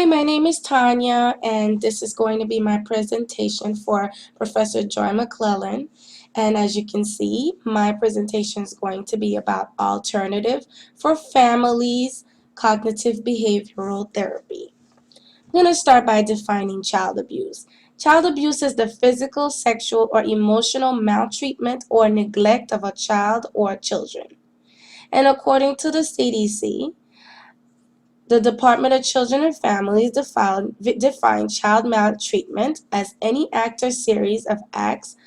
Hi, my name is Tanya, and this is going to be my presentation for Professor Joy McClellan. And as you can see, my presentation is going to be about alternative for families cognitive behavioral therapy. I'm going to start by defining child abuse. Child abuse is the physical, sexual, or emotional maltreatment or neglect of a child or children. And according to the CDC, the Department of Children and Families define child maltreatment as any act or series of acts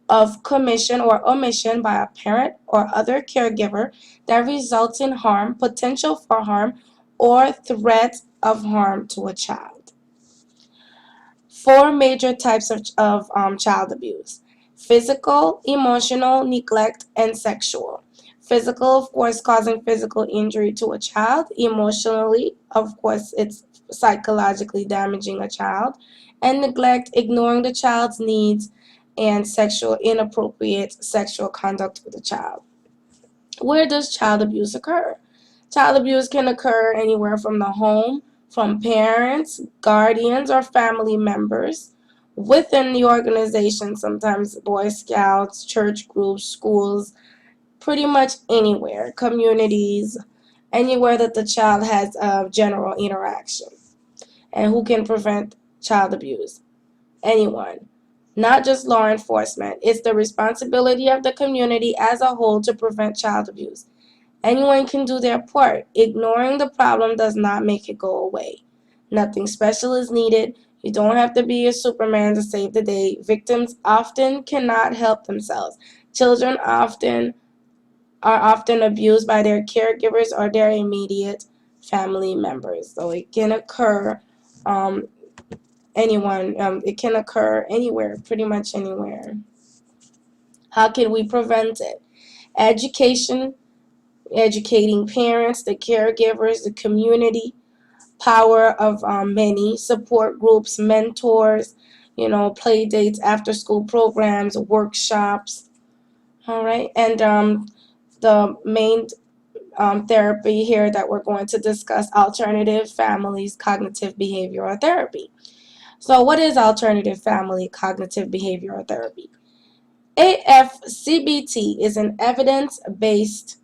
of commission or omission by a parent or other caregiver that results in harm, potential for harm, or threat of harm to a child. Four major types of child abuse: physical, emotional, neglect, and sexual. Physical, of course, causing physical injury to a child. Emotionally, of course, it's psychologically damaging a child. And neglect, ignoring the child's needs, and sexual, inappropriate sexual conduct with the child. Where does child abuse occur? Child abuse can occur anywhere from the home, from parents, guardians, or family members, within the organization, sometimes Boy Scouts, church groups, schools, pretty much anywhere, communities, anywhere that the child has a general interaction. And who can prevent child abuse? Anyone. Not just law enforcement. It's the responsibility of the community as a whole to prevent child abuse. Anyone can do their part. Ignoring the problem does not make it go away. Nothing special is needed. You don't have to be a Superman to save the day. Victims often cannot help themselves. Children are often abused by their caregivers or their immediate family members. So it can occur um, it can occur anywhere, pretty much anywhere. How can we prevent it? Education, educating parents, the caregivers, the community, power of many, support groups, mentors, play dates, after school programs, workshops. All right, and the main therapy here that we're going to discuss: alternative families cognitive behavioral therapy. So what is alternative family cognitive behavioral therapy? AFCBT is an evidence-based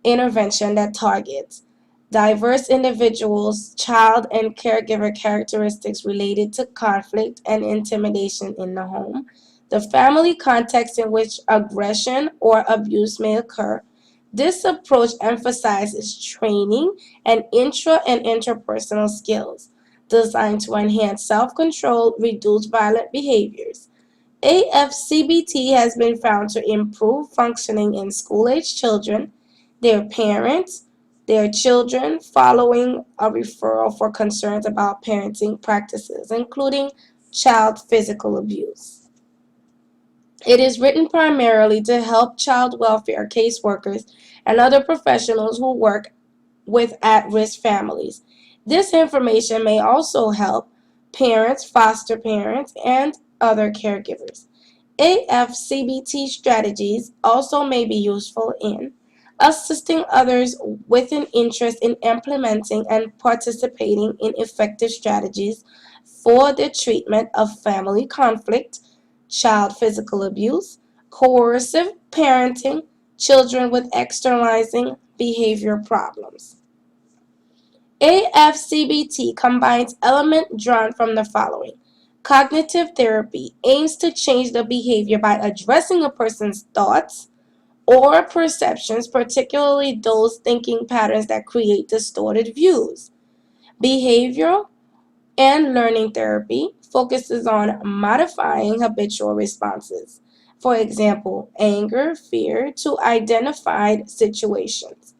intervention that targets diverse individuals, child and caregiver characteristics related to conflict and intimidation in the home, the family context in which aggression or abuse may occur. This approach emphasizes training and intra and interpersonal skills designed to enhance self-control, reduce violent behaviors. AFCBT has been found to improve functioning in school-age children, their parents, their children, following a referral for concerns about parenting practices, including child physical abuse. It is written primarily to help child welfare caseworkers and other professionals who work with at-risk families. This information may also help parents, foster parents, and other caregivers. AFCBT strategies also may be useful in assisting others with an interest in implementing and participating in effective strategies for the treatment of family conflict, child physical abuse, coercive parenting, children with externalizing behavior problems. AFCBT combines elements drawn from the following. Cognitive therapy aims to change the behavior by addressing a person's thoughts or perceptions, particularly those thinking patterns that create distorted views. Behavioral and learning therapy focuses on modifying habitual responses, for example, anger, fear, to identified situations.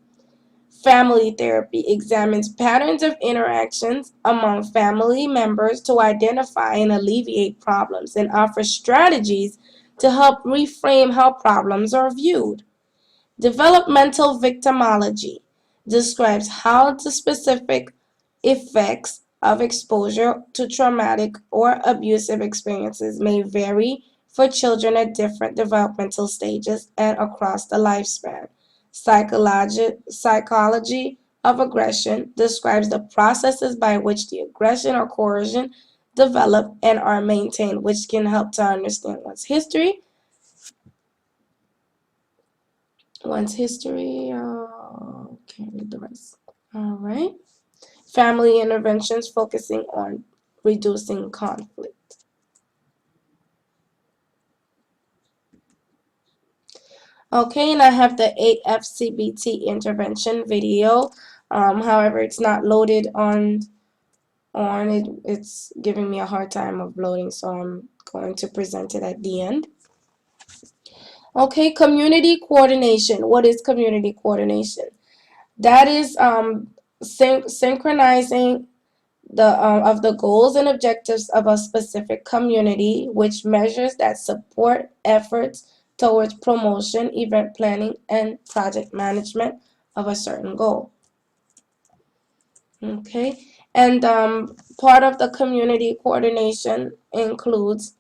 Family therapy examines patterns of interactions among family members to identify and alleviate problems and offers strategies to help reframe how problems are viewed. Developmental victimology describes how the specific effects of exposure to traumatic or abusive experiences may vary for children at different developmental stages and across the lifespan. Psychology of aggression describes the processes by which the aggression or coercion develop and are maintained, which can help to understand one's history. Okay, read the rest. All right. Family interventions focusing on reducing conflict. Okay, and I have the 8FCBT intervention video. However, it's not loaded on it. It's giving me a hard time of loading, so I'm going to present it at the end. Okay, community coordination. What is community coordination? That is synchronizing of the goals and objectives of a specific community, which measures that support efforts towards promotion, event planning, and project management of a certain goal. Okay, and part of the community coordination includes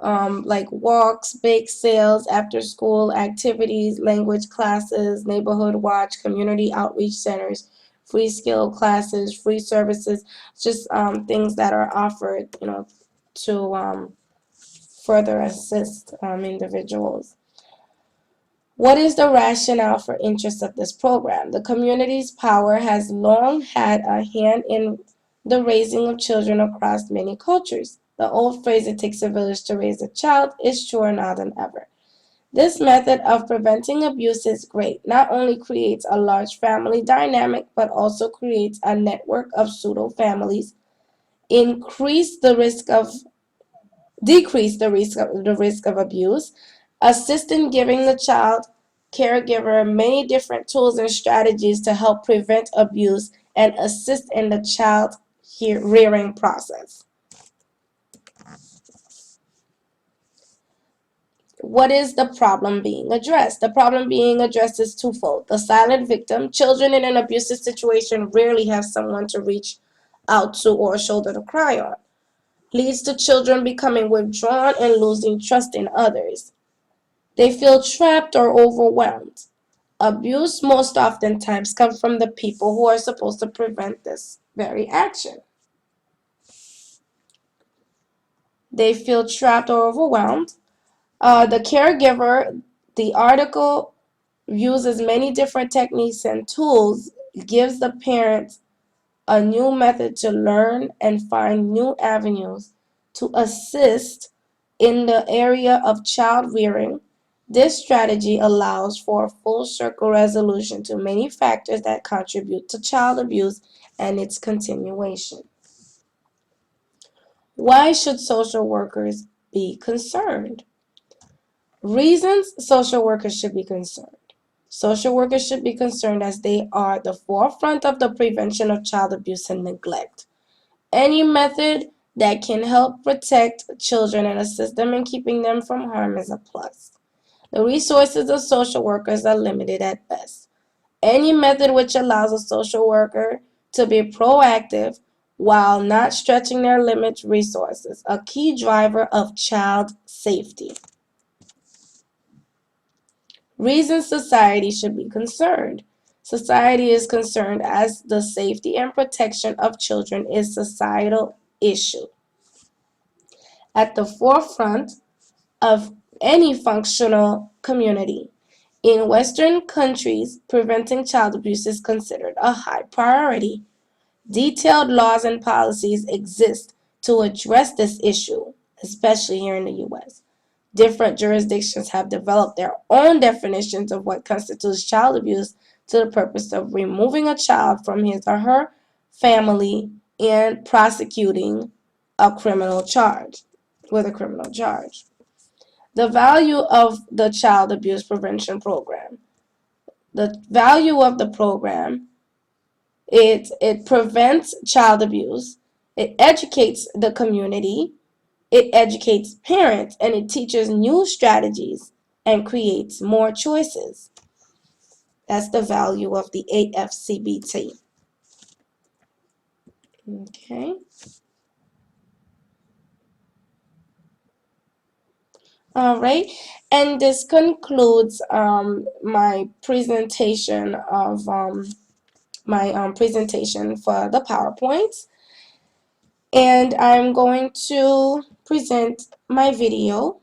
like walks, bake sales, after school activities, language classes, neighborhood watch, community outreach centers, free skill classes, free services, just things that are offered, to further assist individuals. What is the rationale for interest of this program? The community's power has long had a hand in the raising of children across many cultures. The old phrase, "it takes a village to raise a child," is truer now than ever. This method of preventing abuse is great. Not only creates a large family dynamic, but also creates a network of pseudo families, increase the risk of decrease the risk of abuse, assist in giving the child caregiver many different tools and strategies to help prevent abuse, and assist in the child rearing process. What is the problem being addressed? The problem being addressed is twofold. The silent victim. Children in an abusive situation rarely have someone to reach out to or a shoulder to cry on. Leads to children becoming withdrawn and losing trust in others. They feel trapped or overwhelmed. Abuse most oftentimes comes from the people who are supposed to prevent this very action. They feel trapped or overwhelmed. The caregiver, the article uses many different techniques and tools, gives the parents a new method to learn and find new avenues to assist in the area of child rearing. This strategy allows for full circle resolution to many factors that contribute to child abuse and its continuation. Why should social workers be concerned? Reasons social workers should be concerned. Social workers should be concerned as they are the forefront of the prevention of child abuse and neglect. Any method that can help protect children and assist them in keeping them from harm is a plus. The resources of social workers are limited at best. Any method which allows a social worker to be proactive while not stretching their limits resources, a key driver of child safety. Reasons society should be concerned. Society is concerned as the safety and protection of children is a societal issue. At the forefront of any functional community. In Western countries, preventing child abuse is considered a high priority. Detailed laws and policies exist to address this issue, especially here in the U.S. Different jurisdictions have developed their own definitions of what constitutes child abuse to the purpose of removing a child from his or her family and prosecuting a criminal charge with a criminal charge. The value of the child abuse prevention program. The value of the program, it prevents child abuse, it educates the community, it educates parents, and it teaches new strategies and creates more choices. That's the value of the 8FCBT. Okay. All right, and this concludes my presentation of my presentation for the PowerPoint. And I'm going to present my video